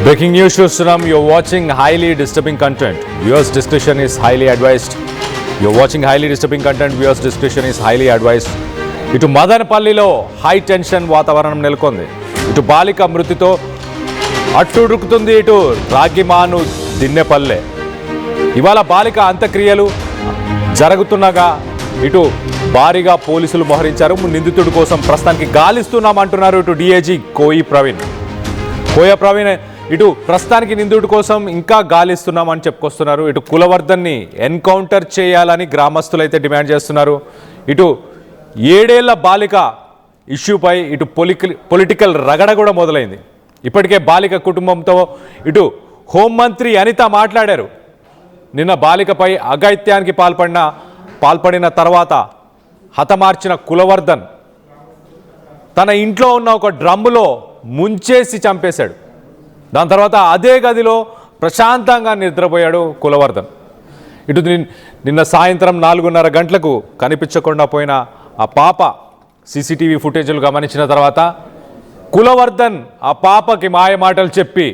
Breaking news చూస్తున్నాం. You're watching highly disturbing content. Viewers discretion is highly advised. You're watching highly disturbing content. Viewers discretion is highly advised. ఇటు మదనపల్లిలో high tension వాతావరణం నెలకొంది. ఇటు బాలిక మృతితో అట్టుడుకుతుంది ఇటు రాగిమాను దిన్నెపల్లె. ఇవాళ బాలిక అంత్యక్రియలు జరుగుతుండగా ఇటు భారీగా పోలీసులు మోహరించారు. నిందితుడి కోసం ప్రస్తుతానికి గాలిస్తున్నామంటున్నారు ఇటు డిఐజీ కోయ ప్రవీణ్. ఇటు ప్రస్తుతానికి నిందితుడి కోసం ఇంకా గాలిస్తున్నామని చెప్పుకొస్తున్నారు. ఇటు కులవర్ధన్ని ఎన్కౌంటర్ చేయాలని గ్రామస్తులు అయితే డిమాండ్ చేస్తున్నారు. ఇటు 7 ఏళ్ల బాలిక ఇష్యూపై ఇటు పొలిటికల్ రగడ కూడా మొదలైంది. ఇప్పటికే బాలిక కుటుంబంతో ఇటు హోంమంత్రి అనిత మాట్లాడారు. నిన్న బాలికపై అఘాయిత్యానికి పాల్పడిన తర్వాత హతమార్చిన కులవర్ధన్ తన ఇంట్లో ఉన్న ఒక డ్రమ్ములో ముంచేసి చంపేశాడు. దాని తర్వాత అదే గదిలో ప్రశాంతంగా నిద్రపోయాడు కులవర్ధన్. ఇటు నిన్న సాయంత్రం 4:30 గంటలకు కనిపించకుండా పోయిన ఆ పాప సీసీటీవీ ఫుటేజీలు గమనించిన తర్వాత కులవర్ధన్ ఆ పాపకి మాయమాటలు చెప్పి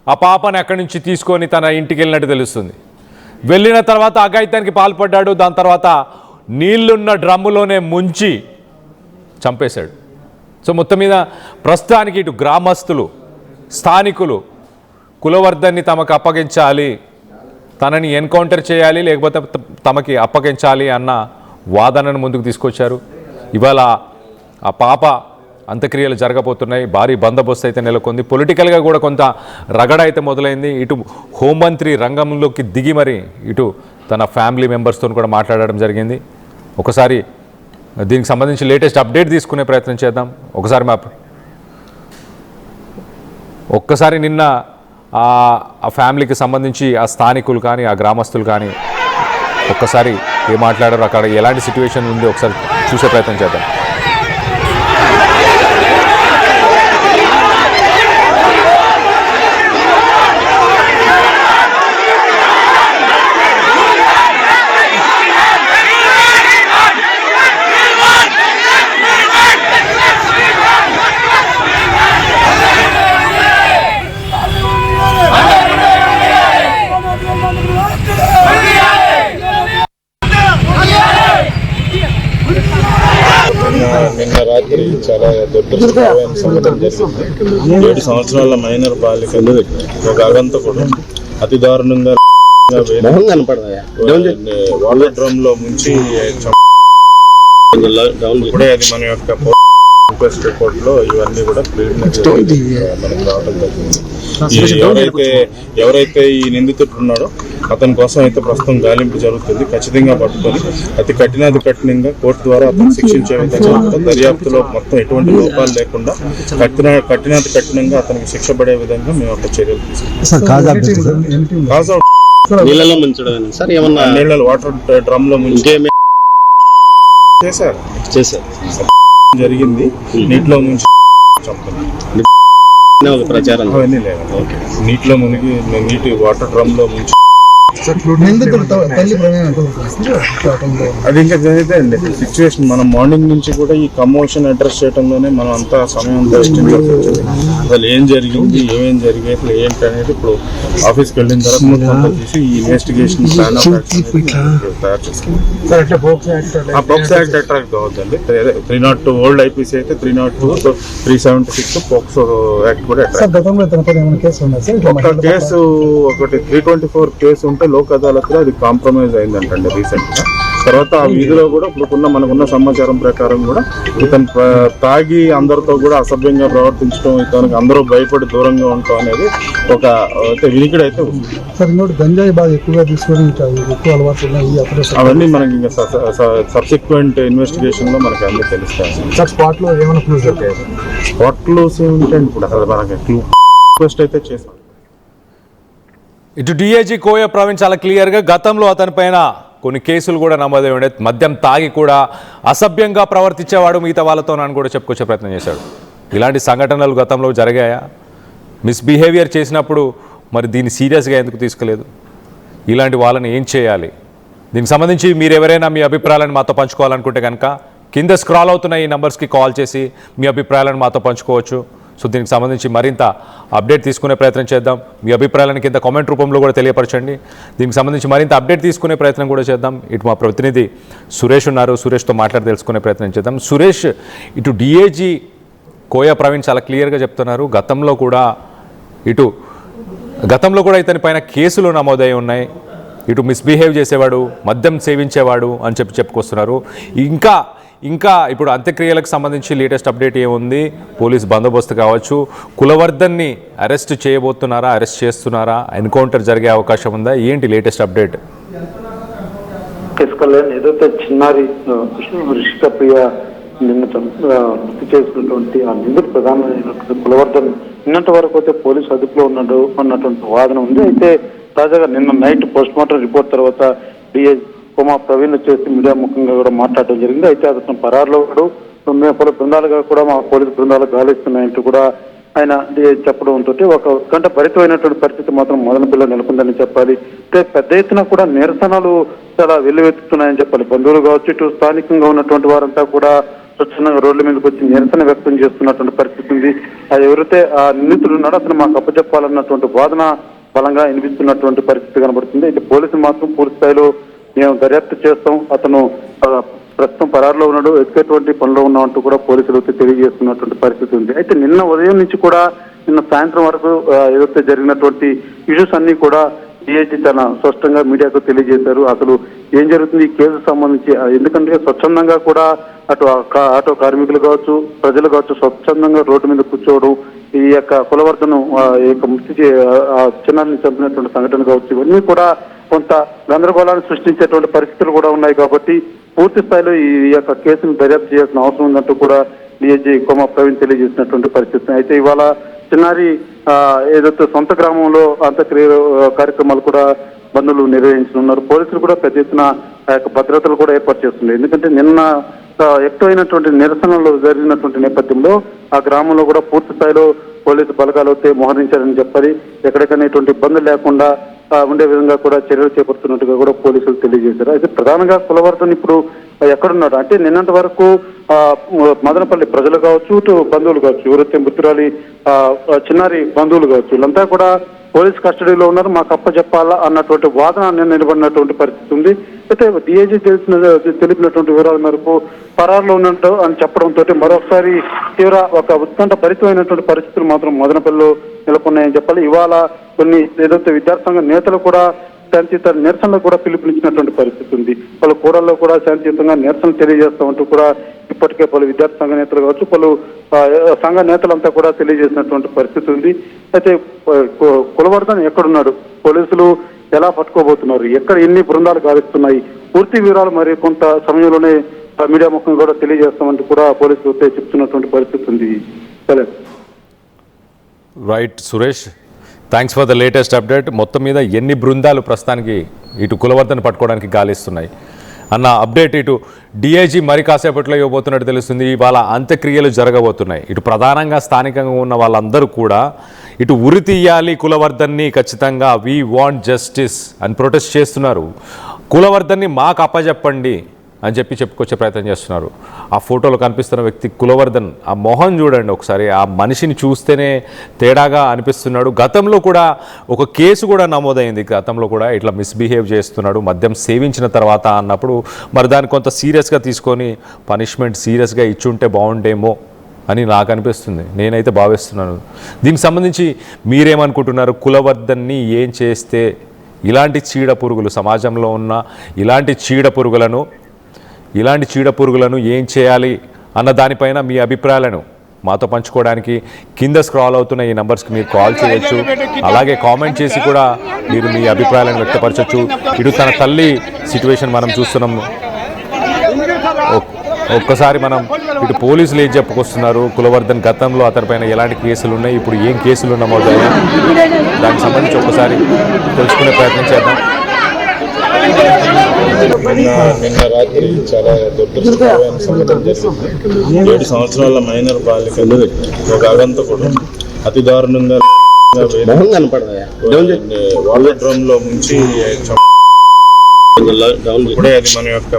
ఆ పాపని అక్కడి నుంచి తీసుకొని తన ఇంటికి వెళ్ళినట్టు తెలుస్తుంది. వెళ్ళిన తర్వాత అఘాయిత్యానికి పాల్పడ్డాడు. దాని తర్వాత నీళ్లున్న డ్రమ్ములోనే ముంచి చంపేశాడు. సో మొత్తం మీద ప్రస్తుతానికి ఇటు గ్రామస్తులు స్థానికులు కులవర్ధన్ని తమకు అప్పగించాలి, తనని ఎన్కౌంటర్ చేయాలి, లేకపోతే తమకి అప్పగించాలి అన్న వాదనను ముందుకు తీసుకొచ్చారు. ఇవాళ ఆ పాప అంత్యక్రియలు జరగబోతున్నాయి. భారీ బందోబస్తు అయితే నెలకొంది. పొలిటికల్గా కూడా కొంత రగడ అయితే మొదలైంది. ఇటు హోంమంత్రి రంగంలోకి దిగి మరి ఇటు తన ఫ్యామిలీ మెంబర్స్తో కూడా మాట్లాడడం జరిగింది. ఒకసారి దీనికి సంబంధించి లేటెస్ట్ అప్డేట్ తీసుకునే ప్రయత్నం చేద్దాం. ఒక్కసారి నిన్న ఆ ఫ్యామిలీకి సంబంధించి ఆ స్థానికులు కానీ ఆ గ్రామస్తులు కానీ ఒక్కసారి ఏం మాట్లాడారు, అక్కడ ఎలాంటి సిచ్యువేషన్ ఉంది ఒకసారి చూసే ప్రయత్నం చేద్దాం. నిన్న రాత్రి చాలా దుర్దృష్టకరమైన సంఘటన జరిగింది. 7 సంవత్సరాల మైనర్ బాలికలు ఒక అగంతకుడు అతి దారుణంగా వాటర్ డ్రమ్ లో ముంచి ఇప్పుడే అది మన యొక్క రిక్వెస్ట్ రిపోర్ట్ లో ఇవన్నీ కూడా మనకు రావడం జరిగింది. ఎవరైతే ఈ నిందితుడు ఉన్నాడో అతని కోసం అయితే ప్రస్తుతం గాలింపు జరుగుతుంది. ఖచ్చితంగా పట్టుకొని అతి కఠినంగా కోర్టు ద్వారా అతను శిక్షించే విధంగా దర్యాప్తులో మొత్తం ఎటువంటి లోపాలు లేకుండా కఠినంగా అతనికి శిక్ష పడే విధంగా మేము ఒక చర్యలు తీసుకుంటాం. నీళ్ళలో వాటర్ డ్రమ్ లో ముంచి చేశారు జరిగింది. నీటిలో ముంచి ప్రచారం నీటిలో మునిగి నీటి వాటర్ డ్రమ్ లో ముంచి అది ఇంకా జరిగితే అండి సిచ్యువేషన్. మనం మార్నింగ్ నుంచి కూడా ఈ కమోషన్ అడ్రస్ చేయడంలోనే మనం అంతా సమయం అంతా అసలు ఏం జరిగింది, ఏమేం జరిగాయి, అసలు ఏంటి అనేది ఇప్పుడు ఆఫీస్కి వెళ్ళిన తర్వాత మొత్తం తీసి ఈ ఇన్వెస్టిగేషన్ ప్లాన్ ఆఫ్ తయారు చేసుకుంటాం. పోక్సో యాక్ట్ అట్రాక్ట్ కావద్దండి. 302 ఓల్డ్ ఐపీసీ అయితే 302, 376 పోక్సో యాక్ట్ కూడా అట్రాక్ట్. కేసు ఒకటి 324 కేసు ఉంటే లోక్ అదాలత్లో అది కాంప్రమైజ్ అయిందంటండి రీసెంట్ గా. తర్వాత ఆ వీధిలో కూడా ఇప్పుడు మనకున్న సమాచారం ప్రకారం కూడా ఇతను తాగి అందరితో కూడా అసభ్యంగా ప్రవర్తించడం, ఇతనికి అందరూ భయపడి దూరంగా ఉండటం అనేది ఒక వినికిడి అయితే ఉంది. అవన్నీ మనకి ఇంకా సబ్సిక్వెంట్ ఇన్వెస్టిగేషన్ లో మనకి అన్ని తెలుస్తాయి. స్పాట్ లో ఇప్పుడు అసలు మనకి రిక్వెస్ట్ అయితే చేస్తాం. ఇటు డిఐజీ కోయ ప్రవీణ్ చాలా క్లియర్గా గతంలో అతని పైన కొన్ని కేసులు కూడా నమోదై ఉండే, మద్యం తాగి కూడా అసభ్యంగా ప్రవర్తించేవాడు మిగతా వాళ్ళతో అని కూడా చెప్పుకొచ్చే ప్రయత్నం చేశాడు. ఇలాంటి సంఘటనలు గతంలో జరిగాయా? మిస్బిహేవియర్ చేసినప్పుడు మరి దీన్ని సీరియస్గా ఎందుకు తీసుకోలేదు? ఇలాంటి వాళ్ళని ఏం చేయాలి? దీనికి సంబంధించి మీరు ఎవరైనా మీ అభిప్రాయాలను మాతో పంచుకోవాలనుకుంటే కనుక కింద స్క్రాల్ అవుతున్న ఈ నంబర్స్కి కాల్ చేసి మీ అభిప్రాయాలను మాతో పంచుకోవచ్చు. సో దీనికి సంబంధించి మరింత అప్డేట్ తీసుకునే ప్రయత్నం చేద్దాం. మీ అభిప్రాయాలను కింద కామెంట్ రూపంలో కూడా తెలియపరచండి. దీనికి సంబంధించి మరింత అప్డేట్ తీసుకునే ప్రయత్నం కూడా చేద్దాం. ఇటు మా ప్రతినిధి సురేష్ ఉన్నారు, సురేష్తో మాట్లాడి తెలుసుకునే ప్రయత్నం చేద్దాం. సురేష్, ఇటు డిఐజీ కోయ ప్రవీణ్ చాలా క్లియర్గా చెప్తున్నారు, గతంలో కూడా ఇతని పైన కేసులు నమోదై ఉన్నాయి, ఇటు మిస్బిహేవ్ చేసేవాడు, మద్యం సేవించేవాడు అని చెప్పుకొస్తున్నారు. ఇంకా ఇప్పుడు అంత్యక్రియలకు సంబంధించి లేటెస్ట్ అప్డేట్ ఏముంది? పోలీస్ బందోబస్తు కావచ్చు, కులవర్ధన్ని అరెస్ట్ చేయబోతున్నారా, అరెస్ట్ చేస్తున్నారా, ఎన్కౌంటర్ జరిగే అవకాశం ఉందా? ఏంటి లేటెస్ట్ అప్డేట్? కళ్యాణ్, ఏదైతే చిన్నారి రిషికప్రియ నిన్న మృతి చేసినటువంటి ఆ నిందితుడు ప్రధానమైనటువంటి కులవర్ధన్ నిన్నటి వరకు అయితే పోలీసు అదుపులో ఉన్నాడు అన్నటువంటి వాదన ఉంది. అయితే తాజాగా నిన్న నైట్ పోస్ట్ మార్టం రిపోర్ట్ తర్వాత డిఐ కోమా ప్రవీణ్ చేసి మీడియా ముఖంగా కూడా మాట్లాడడం జరిగింది. అయితే అతను పరారులో మేము పలు బృందాలుగా కూడా మా పోలీసు బృందాలు గాలిస్తున్నాయంటూ కూడా ఆయన చెప్పడంతో ఒక ఉత్కంఠ భరితమైనటువంటి పరిస్థితి మాత్రం మదనపల్లిలో నెలకొందని చెప్పాలి. అంటే పెద్ద ఎత్తున కూడా నిరసనలు చాలా వెల్లువెత్తుతున్నాయని చెప్పాలి. బంధువులు కావచ్చు, ఇటు స్థానికంగా ఉన్నటువంటి వారంతా కూడా స్వచ్ఛందంగా రోడ్ల మీదకి వచ్చి నిరసన వ్యక్తం చేస్తున్నటువంటి పరిస్థితి ఉంది. అది ఎవరైతే ఆ నిందితుడు ఉన్నాడో అతను మాకు అప్పచెప్పాలన్నటువంటి వాదన బలంగా వినిపిస్తున్నటువంటి పరిస్థితి కనబడుతుంది. అయితే పోలీసులు మాత్రం పూర్తి స్థాయిలో మేము దర్యాప్తు చేస్తాం, అతను ప్రస్తుతం పరారులో ఉన్నాడు, ఎక్కేటువంటి పనిలో ఉన్నామంటూ కూడా పోలీసులు తెలియజేస్తున్నటువంటి పరిస్థితి ఉంది. అయితే నిన్న ఉదయం నుంచి కూడా నిన్న సాయంత్రం వరకు ఏదైతే జరిగినటువంటి ఇష్యూస్ అన్ని కూడా డిఐజీ చాలా స్పష్టంగా మీడియాకు తెలియజేశారు. అసలు ఏం జరుగుతుంది ఈ కేసు సంబంధించి, ఎందుకంటే స్వచ్ఛందంగా కూడా అటు ఆటో కార్మికులు కావచ్చు, ప్రజలు కావచ్చు, స్వచ్ఛందంగా రోడ్డు మీద కూర్చోవడం, ఈ యొక్క కులవర్ధను మృతి చిన్నారిని చంపినటువంటి సంఘటన కావచ్చు, ఇవన్నీ కూడా కొంత గందరగోళాన్ని సృష్టించేటువంటి పరిస్థితులు కూడా ఉన్నాయి. కాబట్టి పూర్తి స్థాయిలో ఈ యొక్క కేసును దర్యాప్తు చేయాల్సిన అవసరం ఉందంటూ కూడా డిఐజీ కోమా ప్రవీణ్ తెలియజేసినటువంటి పరిస్థితి. అయితే ఇవాళ చిన్నారి ఏదైతే సొంత గ్రామంలో అంత్యక్రియ కార్యక్రమాలు కూడా బంధువులు నిర్వహించనున్నారు. పోలీసులు కూడా పెద్ద ఎత్తున ఆ యొక్క భద్రతలు కూడా ఏర్పాటు చేస్తున్నారు. ఎందుకంటే నిన్న ఎక్కువైనటువంటి నిరసనలు జరిగినటువంటి నేపథ్యంలో ఆ గ్రామంలో కూడా పూర్తి స్థాయిలో పోలీసు బలగాలు అయితే మోహరించారని చెప్పాలి. ఎక్కడికైనా ఇటువంటి ఇబ్బందులు లేకుండా ఉండే విధంగా కూడా చర్యలు చేపడుతున్నట్టుగా కూడా పోలీసులు తెలియజేశారు. అయితే ప్రధానంగా కులవర్ధన్ ఇప్పుడు ఎక్కడున్నాడు అంటే నిన్నటి వరకు మదనపల్లి ప్రజలు కావచ్చు, ఇటు బంధువులు కావచ్చు, ఎవరైతే మృతురాలి చిన్నారి బంధువులు కావచ్చు, వీళ్ళంతా కూడా పోలీస్ కస్టడీలో ఉన్నారు, మాకు అప్పచెప్పాలా అన్నటువంటి వాదన నిలబడినటువంటి పరిస్థితి ఉంది. అయితే డిఐజీ తెలిపినటువంటి వివరాల మేరకు పరారులో ఉన్నట్టు అని చెప్పడంతో మరొకసారి ఒక ఉత్కంఠ భరితమైనటువంటి పరిస్థితులు మాత్రం మదనపల్లిలో నెలకొన్నాయని చెప్పాలి. ఇవాళ కొన్ని ఏదైతే విద్యార్థి సంఘ నేతలు కూడా శాంతియుత నిరసనలు కూడా పిలుపునిచ్చినటువంటి పరిస్థితి ఉంది. పలు కూడల్లో కూడా శాంతియుతంగా నిరసన తెలియజేస్తామంటూ కూడా ఇప్పటికే పలు విద్యార్థి సంఘ నేతలు కావచ్చు, పలు సంఘ నేతలంతా కూడా తెలియజేసినటువంటి పరిస్థితి ఉంది. అయితే కులవర్ధన్ ఎక్కడున్నాడు, పోలీసులు ఎలా పట్టుకోబోతున్నారు, ఎక్కడ ఎన్ని బృందాలు గాలిస్తున్నాయి, పూర్తి వివరాలు మరి కొంత సమయంలోనే మీడియా ముఖంగా కూడా తెలియజేస్తామంటూ కూడా పోలీసులు చెప్తున్నటువంటి పరిస్థితి ఉంది. సరే, right Suresh, thanks for the latest update. మొత్తం మీద ఎన్ని బృందాలు ప్రస్తుతానికి ఇటు కులవర్ధన్ పట్టుకోవడానికి గాలిస్తున్నాయి అన్న అప్డేట్ ఇటు డిఐజీ మరి కాసేపట్లో ఇవ్వబోతున్నట్టు తెలుస్తుంది. ఇవాళ అంత్యక్రియలు జరగబోతున్నాయి. ఇటు ప్రధానంగా స్థానికంగా ఉన్న వాళ్ళందరూ కూడా ఇటు ఉరి తీయాలి కులవర్ధన్ని, ఖచ్చితంగా వీ వాంట్ జస్టిస్ అని ప్రొటెస్ట్ చేస్తున్నారు. కులవర్ధన్ని మాకు అప్పచెప్పండి అని చెప్పుకొచ్చే ప్రయత్నం చేస్తున్నారు. ఆ ఫోటోలో కనిపిస్తున్న వ్యక్తి కులవర్ధన్, ఆ మొహం చూడండి ఒకసారి, ఆ మనిషిని చూస్తేనే తేడాగా అనిపిస్తున్నాడు. గతంలో కూడా ఒక కేసు కూడా నమోదైంది, గతంలో కూడా ఇట్లా మిస్బిహేవ్ చేస్తున్నాడు మద్యం సేవించిన తర్వాత అన్నప్పుడు మరి దాన్ని కొంత సీరియస్గా తీసుకొని పనిష్మెంట్ సీరియస్గా ఇచ్చుంటే బాగుండేమో అని నాకు అనిపిస్తుంది, నేనైతే భావిస్తున్నాను. దీనికి సంబంధించి మీరేమనుకుంటున్నారు? కులవర్ధన్ని ఏం చేస్తే ఇలాంటి చీడ పురుగులు సమాజంలో ఉన్న ఇలాంటి చీడ పురుగులను ఏం చేయాలి అన్న దానిపైన మీ అభిప్రాయాలను మాతో పంచుకోవడానికి కింద స్క్రాల్ అవుతున్న ఈ నంబర్స్కి మీరు కాల్ చేయొచ్చు. అలాగే కామెంట్ చేసి కూడా మీరు మీ అభిప్రాయాలను వ్యక్తపరచవచ్చు. ఇటు తన తల్లి సిచ్యువేషన్ మనం చూస్తున్నాం. ఒక్కసారి మనం ఇటు పోలీసులు ఏం చెప్పుకొస్తున్నారు, కులవర్ధన్ గతంలో అతనిపైన ఎలాంటి కేసులు ఉన్నాయి, ఇప్పుడు ఏం కేసులు నమోదయ్యాయి, దానికి సంబంధించి ఒక్కసారి తెలుసుకునే ప్రయత్నం చేద్దాం. నిన్న రాత్రి చాలా దురదృష్టకరమైన సంఘటన జరిగింది. 7 సంవత్సరాల మైనర్ బాలికలు ఒక అగంతకుడు అతి దారుణంగా వాటర్ డ్రమ్ లో ముంచి ఇప్పుడే అది మన యొక్క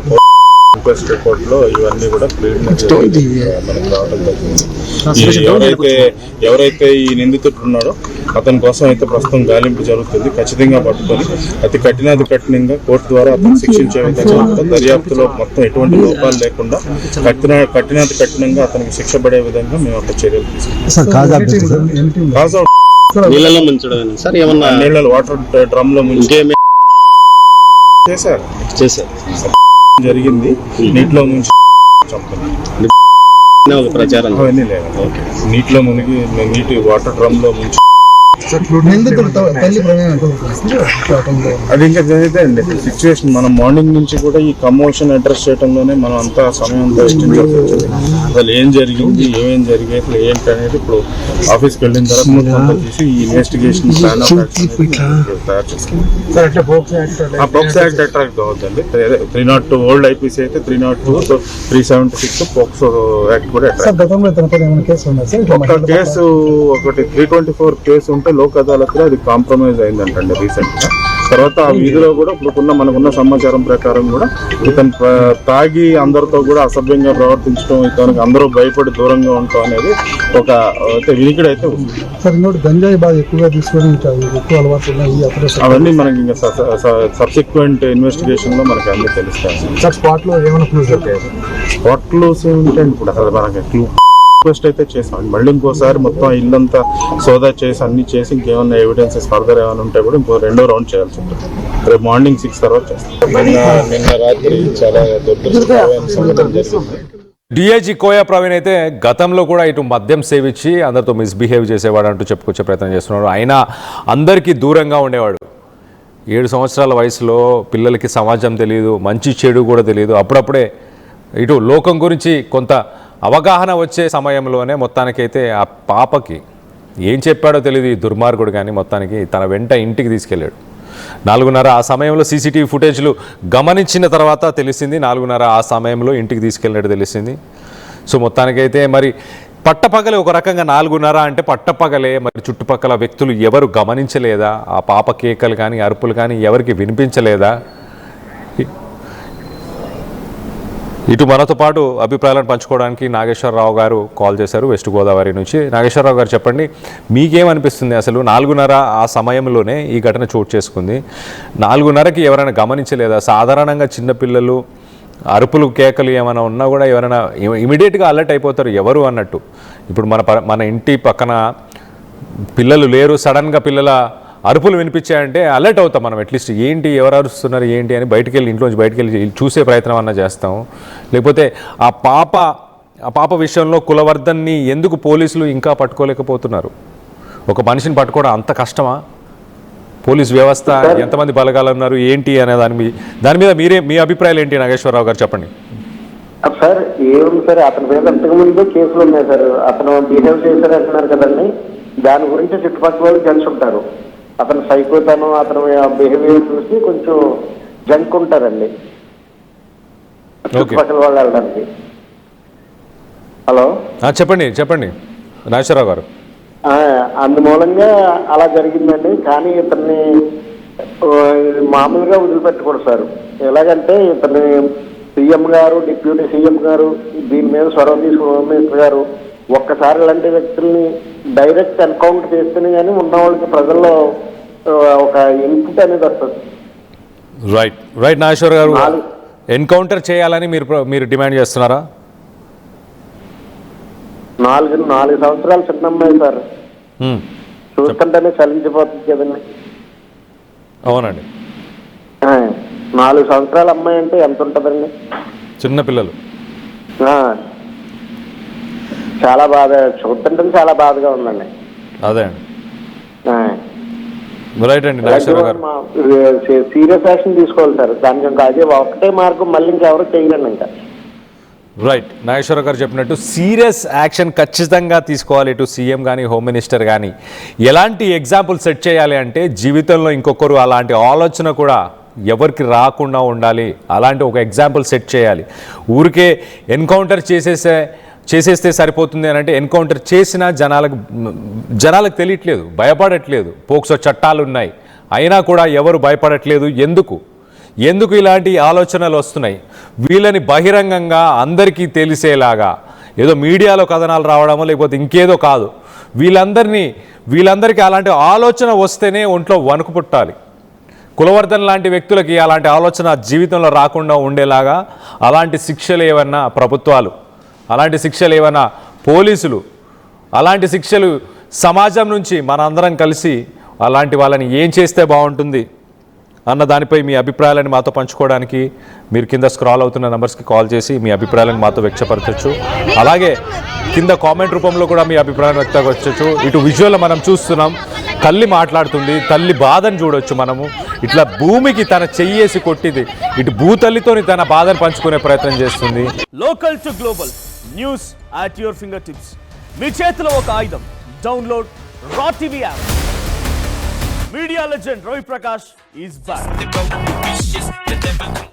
ఇన్క్వెస్ట్ రిపోర్ట్ లో ఇవన్నీ కూడా క్లియర్నెస్ మనకు రావడం జరిగింది. ఎవరైతే ఈ నిందితుడు ఉన్నాడో అతని కోసం అయితే ప్రస్తుతం గాలింపు జరుగుతుంది. ఖచ్చితంగా పట్టుకొని అతి కఠినంగా కోర్టు ద్వారా అతను శిక్షించే విధంగా మొత్తం దర్యాప్తులో మొత్తం ఎటువంటి లోపాలు లేకుండా కఠినంగా అతనికి శిక్ష పడే విధంగా మేము ఒక చర్యలు తీసుకుంటాం. నీళ్ళలో ముంచడం సార్, ఏమన్నా నీళ్ళలో వాటర్ డ్రమ్ లో ముంచి చేశారు జరిగింది. నీటిలో ముంచి చంపని ప్రచారం అవన్నీ లేదు. నీటిలో మునిగి నీటి వాటర్ డ్రమ్ లో ముంచి అది ఇంకా జరిగితే అండి సిచ్యువేషన్. మనం మార్నింగ్ నుంచి కూడా ఈ కమోషన్ అడ్రస్ చేయడంలోనే మనం అంతా సమయం అంతా ఇష్టించాల్సి వచ్చింది. అసలు ఏం జరిగింది, ఏమేం జరిగాయి, అసలు ఏంటి అనేది ఇప్పుడు ఆఫీస్కి వెళ్ళిన తర్వాత మొత్తం అంతా తీసి ఈ ఇన్వెస్టిగేషన్ ప్లాన్ తయారు చేసుకుంటాం. పోక్సో యాక్ట్ అట్రాక్ట్ అవుతుంది. 302 ఓల్డ్ ఐపీసీ అయితే 302, 376 పోక్సో యాక్ట్ కూడా అట్రాక్ట్. ఒక కేసు ఒకటి 324 కేసు ఉంటే లోక్ అదాలత్ లో అది కాంప్రమైజ్ అయిందంటండి రీసెంట్ గా. తర్వాత ఆ వీధిలో కూడా ఇప్పుడు మనకున్న సమాచారం ప్రకారం కూడా ఇతను తాగి అందరితో కూడా అసభ్యంగా ప్రవర్తించడం, ఇతనికి అందరూ భయపడి దూరంగా ఉండటం అనేది ఒక వినికిడి అయితే ఉంది. గంజాయి బాగా ఎక్కువగా తీసుకొని ఎక్కువ అలవాటు అవన్నీ మనకి ఇంకా సబ్సిక్వెంట్ ఇన్వెస్టిగేషన్ లో మనకి అన్ని తెలుస్తాయి. స్పాట్ లో ఏమైనా స్పాట్ క్లూస్ ఏంటంటే ఇప్పుడు అసలు మనకి రిక్వెస్ట్ అయితే చేసాం. మళ్ళీ ఇంకోసారి మొత్తం ఇల్లంతా సోదా చేసి అన్ని చేసి ఇంకేమైనా ఎవిడెన్సెస్ ఫర్దర్ ఏమైనా ఉంటే కూడా ఇంకో 2వ రౌండ్ చేయాల్సి ఉంటుంది. రేపు మార్నింగ్ 6 తర్వాత చేస్తాం. నిన్న రాత్రి చాలా దుర్దృష్టకరమైన సంఘటన జరిగింది. డిఐజీ కోయా ప్రవీణ్ అయితే గతంలో కూడా ఇటు మద్యం సేవించి అందరితో మిస్బిహేవ్ చేసేవాడు అంటూ చెప్పుకొచ్చే ప్రయత్నం చేస్తున్నాడు. అయినా అందరికీ దూరంగా ఉండేవాడు. 7 సంవత్సరాల వయసులో పిల్లలకి సమాజం తెలియదు, మంచి చెడు కూడా తెలియదు. అప్పుడప్పుడే ఇటు లోకం గురించి కొంత అవగాహన వచ్చే సమయంలోనే మొత్తానికైతే ఆ పాపకి ఏం చెప్పాడో తెలియదు ఈ దుర్మార్గుడు, కానీ మొత్తానికి తన వెంట ఇంటికి తీసుకెళ్ళాడు. 4:30 ఆ సమయంలో సీసీటీవీ ఫుటేజ్లు గమనించిన తర్వాత తెలిసింది. 4:30 ఆ సమయంలో ఇంటికి తీసుకెళ్ళినట్టు తెలిసింది. సో మొత్తానికైతే మరి పట్టపగలే ఒక రకంగా 4:30 అంటే పట్టపగలే. మరి చుట్టుపక్కల వ్యక్తులు ఎవరు గమనించలేదా? ఆ పాప కేకలు కానీ అరుపులు కానీ ఎవరికి వినిపించలేదా? ఇటు మనతో పాటు అభిప్రాయాలను పంచుకోవడానికి నాగేశ్వరరావు గారు కాల్ చేశారు వెస్ట్ గోదావరి నుంచి. నాగేశ్వరరావు గారు చెప్పండి, మీకేమనిపిస్తుంది? అసలు 4:30 ఆ సమయంలోనే ఈ ఘటన చోటు చేసుకుంది. 4:30కి ఎవరైనా గమనించలేదా? సాధారణంగా చిన్నపిల్లలు అరుపులు కేకలు ఏమైనా ఉన్నా కూడా ఎవరైనా ఇమీడియట్గా అలర్ట్ అయిపోతారు ఎవరు అన్నట్టు. ఇప్పుడు మన ఇంటి పక్కన పిల్లలు లేరు, సడన్గా పిల్లల అరుపులు వినిపించాయంటే అలర్ట్ అవుతాం మనం. అట్లీస్ట్ ఏంటి, ఎవరు అరుస్తున్నారు ఏంటి అని ఇంట్లోంచి బయటికి వెళ్ళి చూసే ప్రయత్నం అన్నా చేస్తాం. లేకపోతే ఆ పాప విషయంలో కులవర్ధన్ని ఎందుకు పోలీసులు ఇంకా పట్టుకోలేకపోతున్నారు? ఒక మనిషిని పట్టుకోవడం అంత కష్టమా? పోలీస్ వ్యవస్థ ఎంతమంది బలగాలు ఉన్నారు ఏంటి అనే దాని మీద మీ అభిప్రాయాలు ఏంటి నాగేశ్వరరావు గారు చెప్పండి. సార్ ఏముంది సార్, అతని మీద అంతకుముందు కేసులు ఉన్నాయి సార్. అతను బిహేవ్ చేశారు అంటున్నారు కదండి, దాని గురించి చుట్టుపక్కల వాళ్ళు తెలుసుంటారు. అతను సైకోతను, అతను బిహేవియర్ చూసి కొంచెం జంక్ ఉంటారండి చుట్టుపక్కల వాళ్ళు వెళ్ళడానికి. హలో చెప్పండి నాగేశ్వరరావు గారు. అందుమూలంగా అలా జరిగిందండి. కానీ ఇతన్ని మామూలుగా వదిలిపెట్టకూడదు సార్. ఎలాగంటే ఇతన్ని సీఎం గారు, డిప్యూటీ సీఎం గారు దీని మీద చొరవ తీసుకున్న హోమ్ మినిస్టర్ గారు ఒక్కసారి ఇలాంటి వ్యక్తుల్ని డైరెక్ట్ ఎన్కౌంటర్ చేస్తేనే కానీ ఉన్న వాళ్ళకి ప్రజల్లో ఒక ఇన్పుట్ అనేది వస్తుంది. రైట్ నాగేశ్వర గారు, ఎన్కౌంటర్ చేయాలని మీరు డిమాండ్ చేస్తున్నారా? 4 సంవత్సరాలు చిన్న అమ్మాయి సార్, చూస్తుంటేనే చలించిపోతుంది కదండి. అవునండి, 4 సంవత్సరాల అమ్మాయి అంటే ఎంత ఉంటుందండి? చిన్న పిల్లలు. చాలా బాధ, చూస్తుంటే చాలా బాధగా ఉందండి. అదే అండి, రైట్ అండి నాగేశ్వరరావు గారు. సీరియస్ యాక్షన్ తీసుకోవాలి సార్. దానికి ఇంకా అదే ఒకటే మార్గం, మళ్ళీ ఇంకెవరు చేయలేండి ఇంకా. రైట్, నాగేశ్వరరావు గారు చెప్పినట్టు సీరియస్ యాక్షన్ ఖచ్చితంగా తీసుకోవాలి. ఇటు సీఎం కానీ హోమ్ మినిస్టర్ కానీ ఎలాంటి ఎగ్జాంపుల్ సెట్ చేయాలి అంటే జీవితంలో ఇంకొకరు అలాంటి ఆలోచన కూడా ఎవరికి రాకుండా ఉండాలి. అలాంటి ఒక ఎగ్జాంపుల్ సెట్ చేయాలి. ఊరికే ఎన్కౌంటర్ చేసేస్తే సరిపోతుంది అని అంటే ఎన్కౌంటర్ చేసినా జనాలకు తెలియట్లేదు, భయపడట్లేదు. పోక్సో చట్టాలు ఉన్నాయి, అయినా కూడా ఎవరు భయపడట్లేదు. ఎందుకు? ఎందుకు ఇలాంటి ఆలోచనలు వస్తున్నాయి? వీళ్ళని బహిరంగంగా అందరికీ తెలిసేలాగా ఏదో మీడియాలో కథనాలు రావడమో లేకపోతే ఇంకేదో కాదు. వీళ్ళందరికీ అలాంటి ఆలోచన వస్తేనే ఒంట్లో వణుకు పుట్టాలి. కులవర్ధన్ లాంటి వ్యక్తులకి అలాంటి ఆలోచన జీవితంలో రాకుండా ఉండేలాగా అలాంటి శిక్షలు ఏమన్నా ప్రభుత్వాలు, అలాంటి శిక్షలు ఏమన్నా పోలీసులు, అలాంటి శిక్షలు సమాజం నుంచి మనందరం కలిసి అలాంటి వాళ్ళని ఏం చేస్తే బాగుంటుంది అన్న దానిపై మీ అభిప్రాయాలను మాతో పంచుకోవడానికి మీరు కింద స్క్రాల్ అవుతున్న నెంబర్స్కి కాల్ చేసి మీ అభిప్రాయాలను మాతో వ్యక్తపరచవచ్చు. అలాగే కింద కామెంట్ రూపంలో కూడా మీ అభిప్రాయాన్ని వ్యక్తపరచవచ్చు. ఇటు విజువల్ మనం చూస్తున్నాం, తల్లి మాట్లాడుతుంది, తల్లి బాధను చూడొచ్చు మనము. ఇట్లా భూమికి తన చెయ్యేసి కొట్టింది, ఇటు భూతల్లితోని తన బాధను పంచుకునే ప్రయత్నం చేస్తుంది. Local to global news at your finger tips. మీ చేతిలో ఒక ఆయుధం. డౌన్లోడ్ రా TV app. Media legend Ravi Prakash is back.